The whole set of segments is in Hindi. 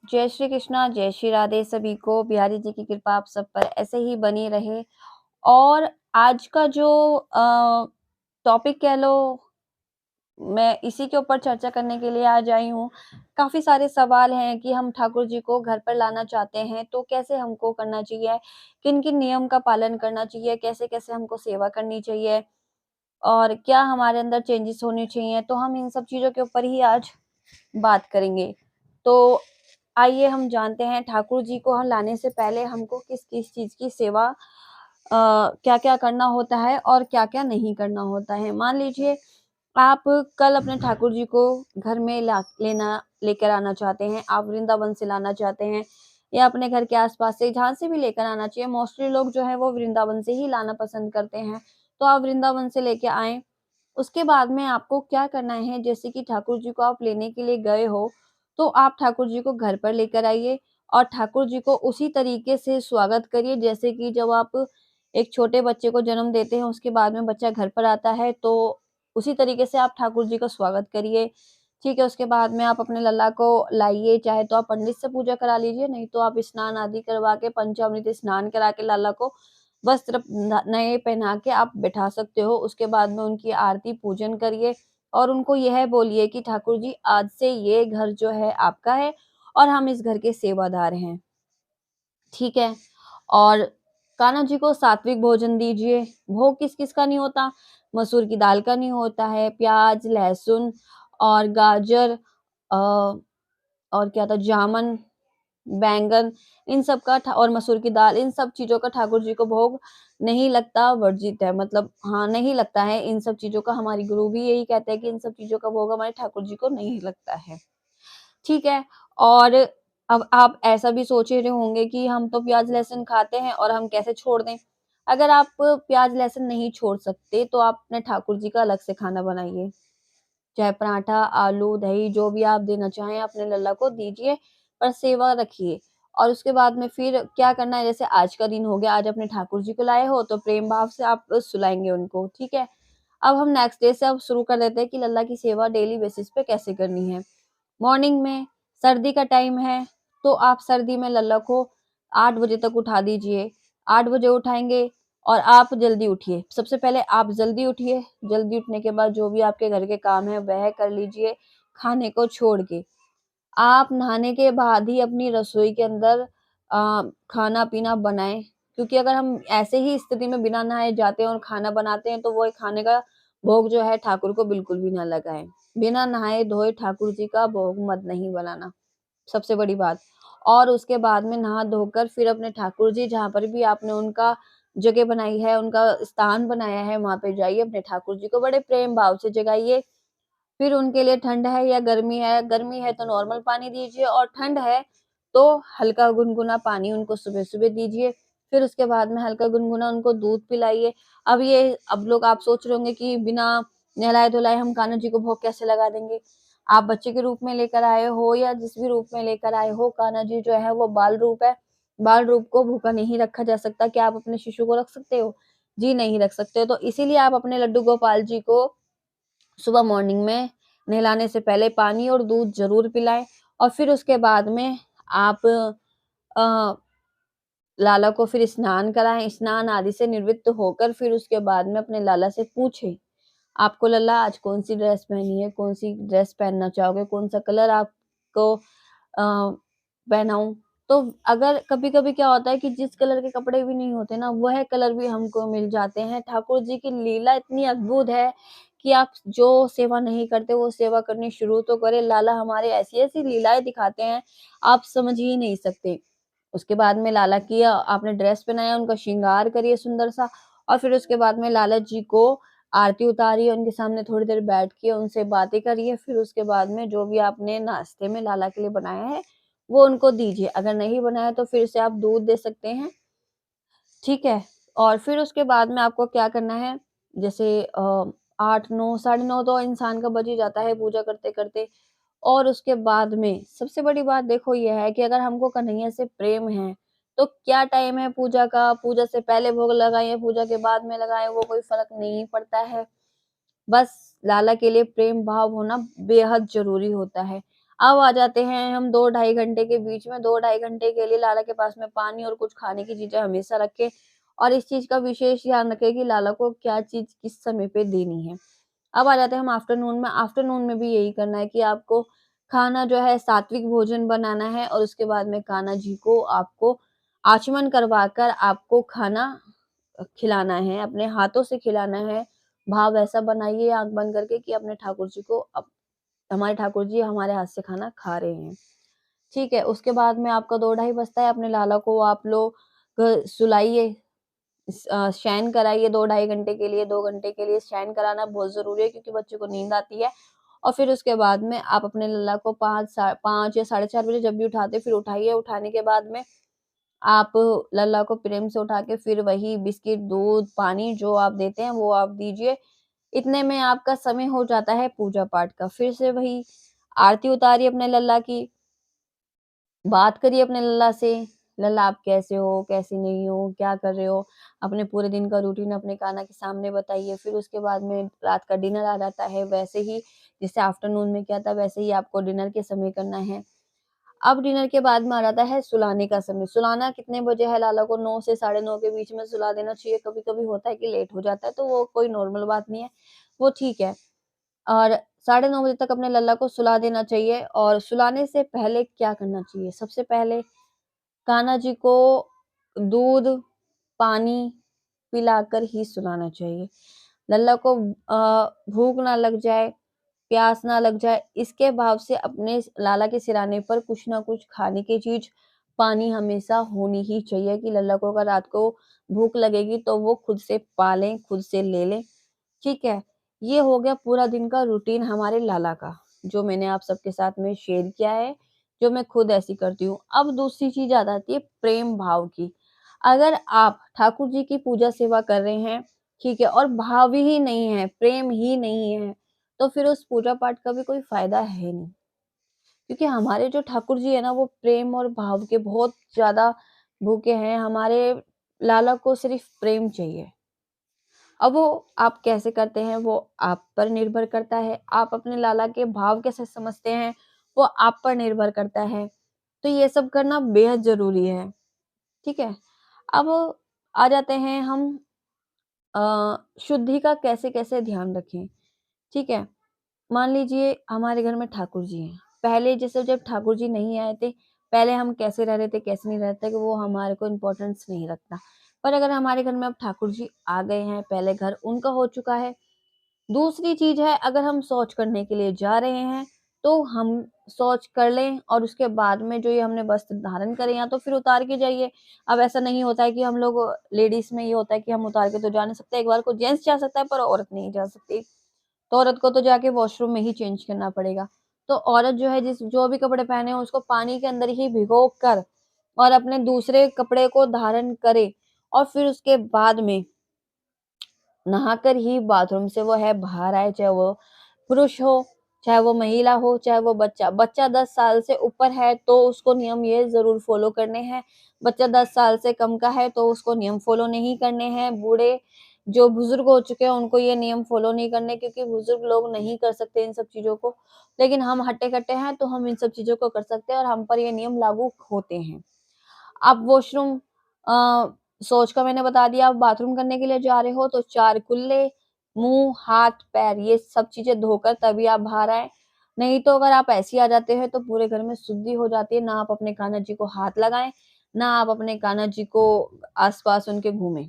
जय श्री कृष्णा, जय श्री राधे सभी को। बिहारी जी की कृपा आप सब पर ऐसे ही बनी रहे। और आज का जो टॉपिक कह लो, मैं इसी के ऊपर चर्चा करने के लिए आज आई हूँ। काफ़ी सारे सवाल हैं कि हम ठाकुर जी को घर पर लाना चाहते हैं, तो कैसे हमको करना चाहिए? किन-किन नियम का पालन करना चाहिए? कैसे-कैसे हमको सेवा करनी चाहिए? और क्या हमारे अंदर चेंजेस होने चाहिए? तो हम इन सब चीज़ों के ऊपर ही आज बात करेंगे। तो आइए हम जानते हैं ठाकुर जी को हम लाने से पहले हमको किस-किस चीज़ की सेवा क्या-क्या करना होता है और क्या-क्या नहीं करना होता है। मान लीजिए आप कल अपने ठाकुर जी को घर में लेकर आना चाहते हैं, आप वृंदावन से लाना चाहते हैं या अपने घर के आस-पास से जहाँ से भी लेकर आना चाहिए। मोस्टली लोग जो है वो वृंदावन से ही लाना पसंद करते हैं, तो आप वृंदावन से लेके आएँ। उसके बाद में आपको क्या करना है, जैसे कि ठाकुर जी को आप लेने के लिए गए हो, तो आप ठाकुर जी को घर पर लेकर आइए और ठाकुर जी को उसी तरीके से स्वागत करिए जैसे कि जब आप एक छोटे बच्चे को जन्म देते हैं, उसके बाद में बच्चा घर पर आता है, तो उसी तरीके से आप ठाकुर जी का स्वागत करिए। ठीक है, उसके बाद में आप अपने लल्ला को लाइए, चाहे तो आप पंडित से पूजा करा लीजिए, नहीं तो आप स्नान आदि करवा के पंचामृत स्नान करा के लाला को वस्त्र नए पहना के आप बिठा सकते हो। उसके बाद में उनकी आरती पूजन करिए और उनको यह बोलिए कि ठाकुर जी आज से ये घर जो है आपका है और हम इस घर के सेवादार हैं। ठीक है? और कान्हा जी को सात्विक भोजन दीजिए। भोग किस-किस का नहीं होता? मसूर की दाल का नहीं होता है, प्याज, लहसुन और गाजर अ, और क्या था जामुन, बैंगन, इन सब का और मसूर की दाल, इन सब चीज़ों का ठाकुर जी को भोग नहीं लगता, वर्जित है। मतलब हाँ, नहीं लगता है इन सब चीज़ों का। हमारी गुरु भी यही कहते हैं कि इन सब चीज़ों का भोग हमारे ठाकुर जी को नहीं लगता है। ठीक है? और अब आप ऐसा भी सोच ही रहे होंगे कि हम तो प्याज़ लहसुन खाते हैं और हम कैसे छोड़ दें? अगर आप प्याज़ लहसुन नहीं छोड़ सकते, तो आप अपने ठाकुर जी का अलग से खाना बनाइए। चाहे पराठा, आलू, दही जो भी आप देना चाहें अपने लल्ला को दीजिए, पर सेवा रखिए। और उसके बाद में फिर क्या करना है, जैसे आज का दिन हो गया, आज अपने ठाकुर जी को लाए हो, तो प्रेम भाव से आप सुलाएँगे उनको, ठीक है? अब हम नेक्स्ट डे से अब शुरू कर देते हैं कि लल्ला की सेवा डेली बेसिस पे कैसे करनी है। मॉर्निंग में सर्दी का टाइम है, तो आप सर्दी में लल्ला को 8 बजे तक उठा दीजिए। 8 बजे उठाएँगे और आप जल्दी उठिए। सबसे पहले आप जल्दी उठिए, जल्दी उठने के बाद जो भी आपके घर के काम हैं वह कर लीजिए, खाने को छोड़ के। आप नहाने के बाद ही अपनी रसोई के अंदर खाना-पीना बनाएँ, क्योंकि अगर हम ऐसे ही स्थिति में बिना नहाए जाते हैं और खाना बनाते हैं, तो वो खाने का भोग जो है ठाकुर को बिल्कुल भी ना लगाएँ। बिना नहाए-धोए ठाकुर जी का भोग मत नहीं बनाना, सबसे बड़ी बात। और उसके बाद में नहा धोकर फिर अपने ठाकुर जी जहाँ पर भी आपने उनका जगह बनाई है, उनका स्थान बनाया है, वहाँ पे जाइए, अपने ठाकुर जी को बड़े प्रेम भाव से जगाइए। फिर उनके लिए ठंड है या गर्मी है तो नॉर्मल पानी दीजिए और ठंड है तो हल्का गुनगुना पानी उनको सुबह-सुबह दीजिए। फिर उसके बाद में हल्का गुनगुना उनको दूध पिलाइए। अब लोग आप सोच रहे होंगे कि बिना नहलाए-धुलाए हम कान्हा जी को भोग कैसे लगा देंगे? आप बच्चे के रूप में लेकर आए हो या जिस भी रूप में लेकर आए हो, कान्हा जी जो है वो बाल रूप है। बाल रूप को भूखा नहीं रखा जा सकता। क्या आप अपने शिशु को रख सकते हो? जी, नहीं रख सकते। तो इसीलिए आप अपने लड्डू गोपाल जी को सुबह मॉर्निंग में नहलाने से पहले पानी और दूध ज़रूर पिलाएँ और फिर उसके बाद में आप अ, लाला को फिर स्नान कराएँ, स्नान आदि से निवृत्त होकर फिर उसके बाद में अपने लाला से पूछें, आपको लल्ला आज कौन-सी ड्रेस पहनी है, कौन-सी ड्रेस पहनना चाहोगे, कौन-सा कलर आपको पहनाऊँ? तो अगर कभी-कभी क्या होता है कि जिस कलर के कपड़े भी नहीं होते ना, वह कलर भी हमको मिल जाते हैं। ठाकुर जी की लीला इतनी अद्भुत है कि आप जो सेवा नहीं करते, वो सेवा करनी शुरू तो करें। लाला हमारे ऐसी-ऐसी लीलाएँ दिखाते हैं, आप समझ ही नहीं सकते। उसके बाद में लाला की आपने ड्रेस पहनाया, उनका श्रृंगार करिए सुंदर-सा और फिर उसके बाद में लाला जी को आरती उतारिए, उनके सामने थोड़ी देर बैठ के उनसे बातें करिए। फिर उसके बाद में जो भी आपने नाश्ते में लाला के लिए बनाया है, वो उनको दीजिए। अगर नहीं बनाया तो फिर से आप दूध दे सकते हैं, ठीक है? और फिर उसके बाद में आपको क्या करना है, जैसे 8, 9, साढ़े 9 तो इंसान का बज ही जाता है पूजा करते-करते। और उसके बाद में सबसे बड़ी बात देखो ये है कि अगर हमको कन्हैया से प्रेम है, तो क्या टाइम है पूजा का, पूजा से पहले भोग लगाएँ या पूजा के बाद में लगाएँ, वो कोई फ़र्क नहीं पड़ता है। बस लाला के लिए प्रेम भाव होना बेहद ज़रूरी होता है। अब आ जाते हैं हम 2 ढाई घंटे के बीच में, 2 ढाई घंटे के लिए लाला के पास में पानी और कुछ खाने की चीज़ें हमेशा रखें और इस चीज़ का विशेष ध्यान रखें कि लाला को क्या चीज़ किस समय पे देनी है। अब आ जाते हैं हम आफ्टरनून में भी यही करना है कि आपको खाना जो है सात्विक भोजन बनाना है और उसके बाद में कान्हा जी को आपको आचमन करवाकर आपको खाना खिलाना है, अपने हाथों से खिलाना है। भाव ऐसा बनाइए आँख बंद करके कि अपने ठाकुर जी को हमारे ठाकुर जी हमारे हाथ से खाना खा रहे हैं। ठीक है, उसके बाद में आपका 2 ढाई बजता है, अपने लाला को आप लोग सुलाइए, शयन कराइए 2 ढाई घंटे के लिए, 2 घंटे के लिए शयन कराना बहुत ज़रूरी है क्योंकि बच्चे को नींद आती है। और फिर उसके बाद में आप अपने लल्ला को 5 या साढ़े 4 बजे जब भी उठाते हैं फिर उठाइए, उठाने के बाद में आप लल्ला को प्रेम से उठा के फिर वही बिस्किट, दूध, पानी जो आप देते हैं वो आप दीजिए। इतने में आपका समय हो जाता है पूजा-पाठ का। फिर से वही आरती उतारिए अपने लल्ला की, बात करिए अपने लल्ला से, "लल्ला आप कैसे हो? कैसी नहीं हो? क्या कर रहे हो?" अपने पूरे दिन का रूटीन अपने कान्हा के सामने बताइए। फिर उसके बाद में रात का डिनर आ जाता है, वैसे ही जैसे आफ्टरनून में किया था वैसे ही आपको डिनर के समय करना है। अब डिनर के बाद में आ जाता है सुलाने का समय। सुलाना कितने बजे है लाला को 9 से साढ़े 9 के बीच में सुला देना चाहिए। कभी-कभी होता है कि लेट हो जाता है, तो वो कोई नॉर्मल बात नहीं है, वो ठीक है। और साढ़े 9 बजे तक अपने लल्ला को सुला देना चाहिए और सुलाने से पहले क्या करना चाहिए? सबसे पहले कान्हा जी को दूध, पानी पिलाकर ही सुलाना चाहिए। लल्ला को भूख ना लग जाए, प्यास ना लग जाए, इसके भाव से अपने लाला के सिरहाने पर कुछ ना कुछ खाने की चीज़, पानी हमेशा होनी ही चाहिए कि लल्ला को अगर रात को भूख लगेगी तो वो खुद से पा लें, खुद से ले लें। ठीक है? ये हो गया पूरा दिन का रूटीन हमारे लाला का, जो मैंने आप सबके साथ में शेयर किया है, जो मैं खुद ऐसी करती हूँ। अब दूसरी चीज़ आ जाती है प्रेम भाव की। अगर आप ठाकुर जी की पूजा सेवा कर रहे हैं, ठीक है? और भाव ही नहीं है, प्रेम ही नहीं है, तो फिर उस पूजा पाठ का भी कोई फ़ायदा है नहीं। क्योंकि हमारे जो ठाकुर जी है ना, वो प्रेम और भाव के बहुत ज़्यादा भूखे हैं। हमारे लाला को सिर्फ़ प्रेम चाहिए। अब वो आप कैसे करते हैं वो आप पर निर्भर करता है। आप अपने लाला के भाव कैसे समझते हैं वो आप पर निर्भर करता है। तो ये सब करना बेहद ज़रूरी है, ठीक है? अब आ जाते हैं हम शुद्धि का कैसे-कैसे ध्यान रखें, ठीक है? मान लीजिए हमारे घर में ठाकुर जी हैं। पहले जैसे जब ठाकुर जी नहीं आए थे, पहले हम कैसे रह रहे थे, कैसे नहीं रहते कि वो हमारे को इम्पोर्टेंस नहीं रखता। पर अगर हमारे घर में अब ठाकुर जी आ गए हैं, पहले घर उनका हो चुका है। दूसरी चीज़ है अगर हम शौच करने के लिए जा रहे हैं, तो हम शौच कर लें और उसके बाद में जो ये हमने वस्त्र धारण करे या तो फिर उतार के जाइए। अब ऐसा नहीं होता है कि हम लोग लेडीज़ में ये होता है कि हम उतार के तो जा नहीं सकते। एक बार को जेंट्स जा सकता है पर औरत नहीं जा सकती। तो औरत को तो जाके वॉशरूम में ही चेंज करना पड़ेगा। तो औरत जो है जो भी कपड़े पहने हो उसको पानी के अंदर ही भिगो कर और अपने दूसरे कपड़े को धारण करे और फिर उसके बाद में नहाकर ही बाथरूम से वो है बाहर आए, चाहे वो पुरुष हो, चाहे वो महिला हो, चाहे वो बच्चा। बच्चा 10 साल से ऊपर है तो उसको नियम ये ज़रूर फ़ॉलो करने हैं। बच्चा 10 साल से कम का है तो उसको नियम फ़ॉलो नहीं करने हैं। बूढ़े जो बुज़ुर्ग हो चुके हैं उनको ये नियम फ़ॉलो नहीं करने क्योंकि बुज़ुर्ग लोग नहीं कर सकते इन सब चीज़ों को। लेकिन हम हट्टे-कट्टे हैं तो हम इन सब चीज़ों को कर सकते हैं और हम पर ये नियम लागू होते हैं। आप वॉशरूम शौच का मैंने बता दिया, आप बाथरूम करने के लिए जा रहे हो तो 4 कुल्ले, मुँह, हाथ, पैर ये सब चीज़ें धोकर तभी आप बाहर आएँ। नहीं तो अगर आप ऐसे ही आ जाते हैं तो पूरे घर में शुद्धि हो जाती है, ना आप अपने कान्हा जी को हाथ लगाएँ, ना आप अपने कान्हा जी को आस-पास उनके घूमें।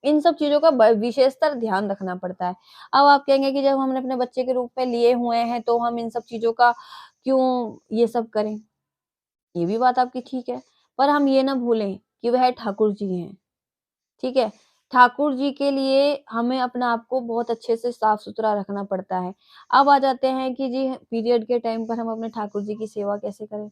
इन सब चीज़ों का ब विशेषतर ध्यान रखना पड़ता है। अब आप कहेंगे कि जब हमने अपने बच्चे के रूप में लिए हुए हैं तो हम इन सब चीज़ों का क्यों ये सब करें? ये भी बात आपकी ठीक है, पर हम ये ना भूलें कि वह ठाकुर जी हैं, ठीक है? ठाकुर जी के लिए हमें अपने आप को बहुत अच्छे से साफ-सुथरा रखना पड़ता है। अब आ जाते हैं कि जी पीरियड के टाइम पर हम अपने ठाकुर जी की सेवा कैसे करें?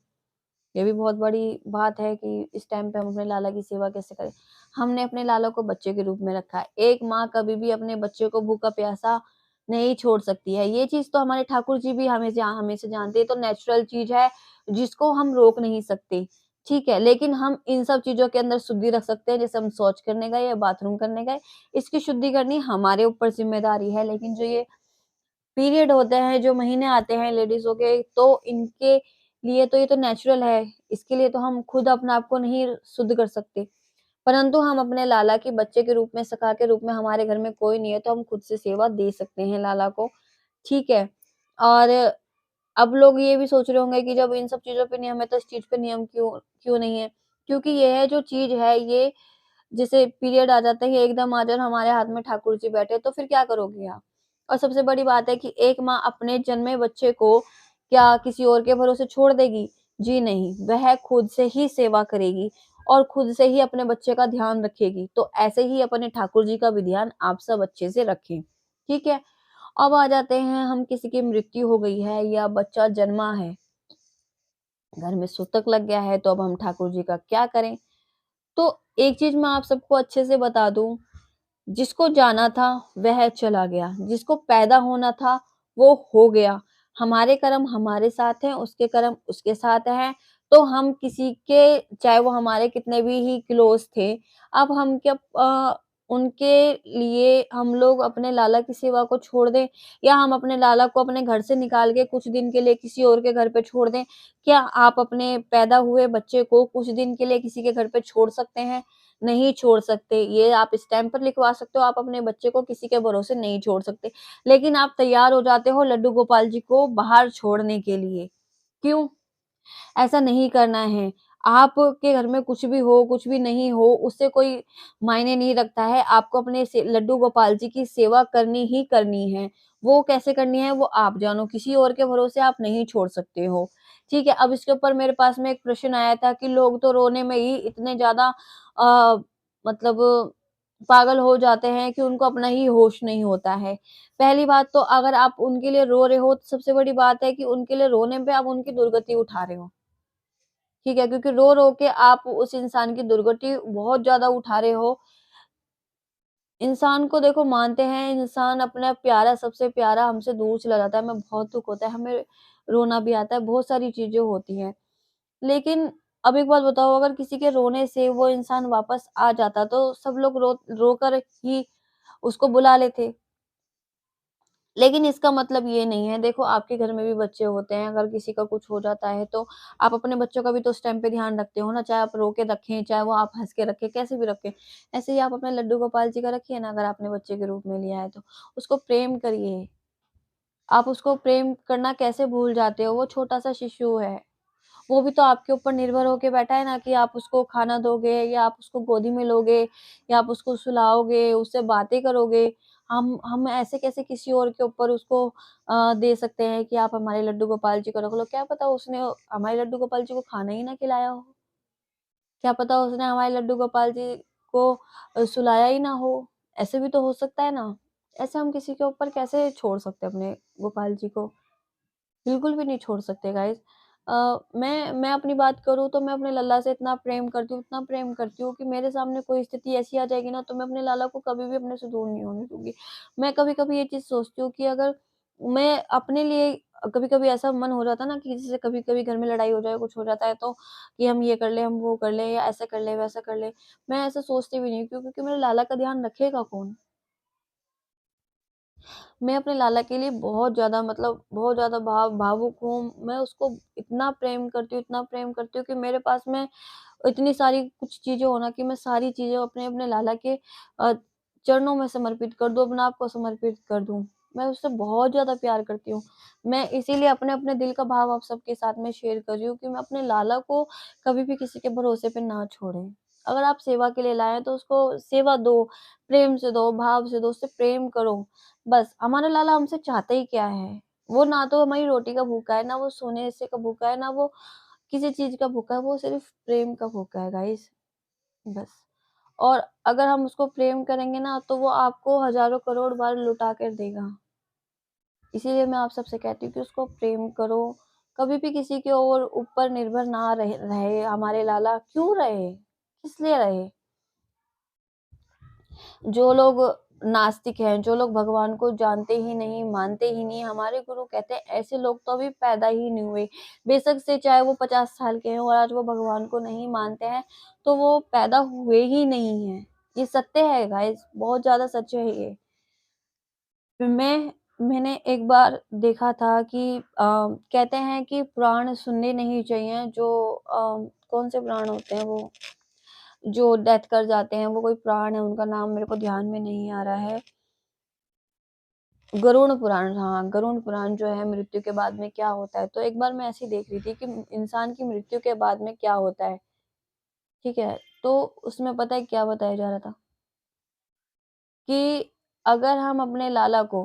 ये भी बहुत बड़ी बात है कि इस टाइम पे हम अपने लाला की सेवा कैसे करें? हमने अपने लाला को बच्चे के रूप में रखा है। एक माँ कभी भी अपने बच्चे को भूखा-प्यासा नहीं छोड़ सकती है। ये चीज़ तो हमारे ठाकुर जी भी हमें से जानते हैं, ये तो नेचुरल चीज़ है, जिसको हम रोक नहीं सकते, ठीक है? लेकिन हम इन सब चीज़ों के अंदर शुद्धि रख सकते हैं, जैसे हम शौच करने गए या बाथरूम करने गए, इसकी शुद्धि करनी हमारे ऊपर ज़िम्मेदारी है। लेकिन जो ये पीरियड होते हैं, जो महीने आते हैं लेडीज़ों के, तो इनके लिए तो ये तो नेचुरल है, इसके लिए तो हम खुद अपने आप को नहीं शुद्ध कर सकते। परंतु हम अपने लाला के बच्चे के रूप में, सखा के रूप में हमारे घर में कोई नहीं है, तो हम खुद से सेवा दे सकते हैं लाला को, ठीक है? और अब लोग ये भी सोच रहे होंगे कि जब इन सब चीज़ों पे नियम है, तो इस चीज़ पे नियम क्यों क्यों नहीं है? क्योंकि यह जो चीज़ है, ये जैसे पीरियड आ जाता है, एकदम आ जाए और हमारे हाथ में ठाकुर जी बैठे, तो फिर क्या करोगे आप? और सबसे बड़ी बात है कि एक माँ अपने जन्मे बच्चे को क्या किसी और के भरोसे छोड़ देगी? जी नहीं, वह खुद से ही सेवा करेगी और खुद से ही अपने बच्चे का ध्यान रखेगी। तो ऐसे ही अपने ठाकुर जी का भी ध्यान आप सब अच्छे से रखें, ठीक है? अब आ जाते हैं, हम किसी की मृत्यु हो गई है या बच्चा जन्मा है, घर में सूतक लग गया है, तो अब हम ठाकुर जी का क्या करें? तो एक चीज़ मैं आप सबको अच्छे से बता दूँ, जिसको जाना था वह चला गया, जिसको पैदा होना था वो हो गया। हमारे कर्म हमारे साथ हैं, उसके कर्म उसके साथ हैं, तो हम किसी के चाहे वो हमारे कितने भी ही क्लोज़ थे, अब हम क्या उनके लिए हम लोग अपने लाला की सेवा को छोड़ दें या हम अपने लाला को अपने घर से निकाल के कुछ दिन के लिए किसी और के घर पे छोड़ दें? क्या आप अपने पैदा हुए बच्चे को कुछ दिन के लिए किसी के घर पे छोड़ सकते हैं? नहीं छोड़ सकते। ये आप स्टैम्प पर लिखवा सकते हो, आप अपने बच्चे को किसी के भरोसे नहीं छोड़ सकते। लेकिन आप तैयार हो जाते हो लड्डू गोपाल जी को बाहर छोड़ने के लिए। क्यों? ऐसा नहीं करना है। आपके घर में कुछ भी हो, कुछ भी नहीं हो, उससे कोई मायने नहीं रखता है। आपको अपने से लड्डू गोपाल जी की सेवा करनी ही करनी है। वो कैसे करनी है, वो आप जानो। किसी और के भरोसे आप नहीं छोड़ सकते हो। ठीक है? अब इसके ऊपर मेरे पास में एक प्रश्न आया था कि लोग तो रोने में ही इतने ज़्यादा मतलब पागल हो जाते हैं कि उनको अपना ही होश नहीं होता है। पहली बात तो अगर आप उनके लिए रो रहे हो, तो सबसे बड़ी बात है कि उनके लिए रोने पे आप उनकी दुर्गति उठा रहे हो। ठीक है? क्योंकि रो-रो के आप उस इंसान की दुर्गति बहुत ज़्यादा उठा रहे हो। इंसान को देखो मानते हैं, इंसान अपना प्यारा सबसे प्यारा हमसे दूर चला जाता है, हमें बहुत दुःख होता है, हमें रोना भी आता है, बहुत सारी चीज़ें होती हैं। लेकिन अब एक बात बताओ, अगर किसी के रोने से वो इंसान वापस आ जाता, तो सब लोग रोकर ही उसको बुला लेते। लेकिन इसका मतलब ये नहीं है, देखो आपके घर में भी बच्चे होते हैं, अगर किसी का कुछ हो जाता है तो आप अपने बच्चों का भी तो उस टाइम पे ध्यान रखते हो ना, चाहे आप रो के रखें, चाहे वो आप हँस के रखें, कैसे भी रखें। ऐसे ही आप अपने लड्डू गोपाल जी का रखिए ना, अगर आपने बच्चे के रूप में लिया है तो। उसको प्रेम करिए, आप उसको प्रेम करना कैसे भूल जाते हो, वो छोटा-सा शिशु है। वो भी तो आपके ऊपर निर्भर होके बैठा है ना कि आप उसको खाना दोगे या आप उसको गोदी में लोगे या आप उसको सुलाओगे, उससे बातें करोगे। हम ऐसे कैसे किसी और के ऊपर उसको दे सकते हैं कि आप हमारे लड्डू गोपाल जी को रख लो। क्या पता उसने हमारे लड्डू गोपाल जी को खाना ही ना खिलाया हो। क्या पता उसने हमारे लड्डू गोपाल जी को सुलाया ही ना हो। ऐसे भी तो हो सकता है ना। ऐसे हम किसी के ऊपर कैसे छोड़ सकते हैं अपने गोपाल जी को? बिल्कुल भी नहीं छोड़ सकते गाइज़। मैं अपनी बात करूँ तो मैं अपने लल्ला से इतना प्रेम करती हूँ, इतना प्रेम करती हूँ कि मेरे सामने कोई स्थिति ऐसी आ जाएगी ना, तो मैं अपने लाला को कभी भी अपने से दूर नहीं होने दूँगी। मैं कभी-कभी ये चीज़ सोचती हूँ कि अगर मैं अपने लिए कभी-कभी ऐसा मन हो जाता है ना कि जैसे कभी-कभी घर में लड़ाई हो जाए, कुछ हो जाता है तो कि हम ये कर लें, हम वो कर लें या ऐसा कर लें, वैसा कर लें। मैं ऐसा सोचती भी नहीं, क्योंकि मेरे लाला का ध्यान रखेगा कौन? मैं अपने लाला के लिए बहुत ज़्यादा मतलब बहुत ज़्यादा भावुक हूँ। मैं उसको इतना प्रेम करती हूँ, इतना प्रेम करती हूँ कि मेरे पास में इतनी सारी कुछ चीज़ें हो ना कि मैं सारी चीज़ें अपने अपने लाला के अ, चरणों में समर्पित कर दूँ, अपने आप को समर्पित कर दूँ। मैं उससे बहुत ज़्यादा प्यार करती हूँ। मैं इसीलिए अपने-अपने दिल का भाव आप सबके साथ में शेयर कर रही हूँ कि मैं अपने लाला को कभी भी किसी के भरोसे पे ना छोड़ें। अगर आप सेवा के लिए लाए हैं तो उसको सेवा दो, प्रेम से दो, भाव से दो, उससे प्रेम करो। बस हमारा लाला हमसे चाहता ही क्या है? वो ना तो हमारी रोटी का भूखा है, ना वो सोने से का भूखा है, ना वो किसी चीज़ का भूखा है, वो सिर्फ़ प्रेम का भूखा है गाइज़, बस। और अगर हम उसको प्रेम करेंगे ना, तो वो आपको हज़ारों करोड़ बार लुटा कर देगा। इसीलिए मैं आप सबसे कहती हूँ कि उसको प्रेम करो, कभी भी किसी के और ऊपर निर्भर ना रहे हमारे लाला, क्यों रहे? किस लिए रहे? जो लोग नास्तिक हैं, जो लोग भगवान को जानते ही नहीं, मानते ही नहीं, हमारे गुरु कहते हैं ऐसे लोग तो अभी पैदा ही नहीं हुए। बेशक से चाहे वो 50 साल के हों और आज वो भगवान को नहीं मानते हैं, तो वो पैदा हुए ही नहीं हैं। ये सत्य है गाइज़, बहुत ज़्यादा सच है ये। मैं मैंने एक बार देखा था कि कहते हैं कि पुराण सुनने नहीं चाहिए जो कौन से पुराण होते हैं वो, जो डेथ कर जाते हैं, वो कोई पुराण है, उनका नाम मेरे को ध्यान में नहीं आ रहा है। गरुड़ पुराण, हाँ, गरुड़ पुराण जो है मृत्यु के बाद में क्या होता है, तो एक बार मैं ऐसे ही देख रही थी कि इंसान की मृत्यु के बाद में क्या होता है, ठीक है? तो उसमें पता है क्या बताया जा रहा था कि अगर हम अपने लाला को